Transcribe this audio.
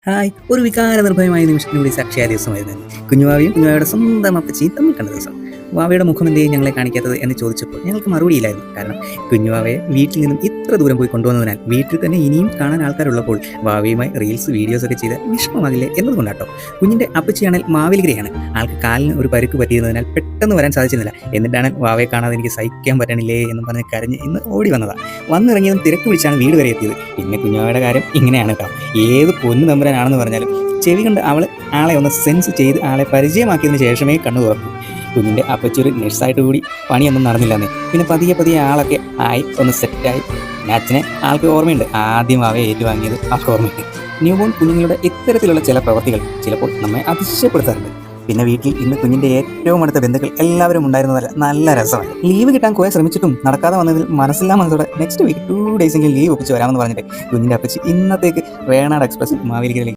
Hi! ഒരു വികാരനിർഭരമായ നിമിഷത്തിനുകൂടി സാക്ഷിയായ ദിവസമായിരുന്നു. കുഞ്ഞുവാവയും കുഞ്ഞുവാവയുടെ സ്വന്തം അപ്പച്ചിയും തമ്മിൽ കണ്ട ദിവസം. വാവയുടെ മുഖം എന്തേ ഞങ്ങളെ കാണിക്കാത്തത് എന്ന് ചോദിച്ചപ്പോൾ ഞങ്ങൾക്ക് മറുപടിയില്ലായിരുന്നു. കാരണം കുഞ്ഞുവാവയെ വീട്ടിൽ നിന്നും ഇത്ര ദൂരം പോയി കൊണ്ടുവന്നതിനാൽ വീട്ടിൽ തന്നെ ഇനിയും കാണാൻ ആൾക്കാരുള്ളപ്പോൾ വാവയുമായി റീൽസ്, വീഡിയോസൊക്കെ ചെയ്ത് വിഷമമാകില്ലേ എന്നതുകൊണ്ടാട്ടോ. കുഞ്ഞിൻ്റെ അപ്പച്ചിയാണെങ്കിൽ മാവേലിക്കരയാണ്. ആൾക്ക് കാലിന് ഒരു പരിക്ക് പറ്റിയിരുന്നതിനാൽ പെട്ടെന്ന് വരാൻ സാധിച്ചിരുന്നില്ല. എന്നിട്ടാണ് വാവയെ കാണാതെ എനിക്ക് സഹിക്കാൻ പറ്റണില്ലേ എന്ന് പറഞ്ഞ് കരഞ്ഞ് ഇന്ന് ഓടി വന്നതാണ്. വന്നിറങ്ങിയതും തിരക്ക് പിടിച്ചാണ് വീട് വരെ എത്തിയത്. പിന്നെ കുഞ്ഞുവാവയുടെ കാര്യം ഇങ്ങനെയാണ് കേട്ടോ. ഏത് പൊന്നു തമ്പുരാനാണെന്ന് പറഞ്ഞാലും ചെവി കണ്ട് ആളെ ഒന്ന് സെൻസ് ചെയ്ത് ആളെ പരിചയമാക്കിയതിന് ശേഷമേ കണ്ണു തുറക്കൂ. കുഞ്ഞിൻ്റെ അപ്പച്ചി ഒരു നഴ്സായിട്ട് കൂടി പണിയൊന്നും നടന്നില്ലെന്നേ. പിന്നെ പതിയെ ആളൊക്കെ ആയി ഒന്ന് സെറ്റായി. പിന്നെ അച്ഛനെ ആൾക്ക് ഓർമ്മയുണ്ട്. ആദ്യം അവയെ ഏറ്റുവാങ്ങിയത് ആൾക്ക് ഓർമ്മയുണ്ട്. ന്യൂബോൺ കുഞ്ഞുങ്ങളുടെ ഇത്തരത്തിലുള്ള ചില പ്രവൃത്തികൾ ചിലപ്പോൾ നമ്മെ അതിശയപ്പെടുത്താറുണ്ട്. പിന്നെ വീട്ടിൽ ഇന്ന് കുഞ്ഞിൻ്റെ ഏറ്റവും അടുത്ത ബന്ധുക്കൾ എല്ലാവരും ഉണ്ടായിരുന്നതല്ല, നല്ല രസമായി. ലീവ് കിട്ടാൻ കുറെ ശ്രമിച്ചിട്ടും നടക്കാതെ വന്നതിൽ മനസ്സില്ലാ മനസ്സോടെ നെക്സ്റ്റ് വീക്ക് 2 ഡേയ്സെങ്കിലും ലീവ് ഒപ്പിച്ച് വരാമെന്ന് പറഞ്ഞിട്ട് കുഞ്ഞിൻ്റെ അപ്പച്ചി ഇന്നത്തേക്ക് വേണാട് എക്സ്പ്രസ് മാവേലിക്കരയിലേക്ക്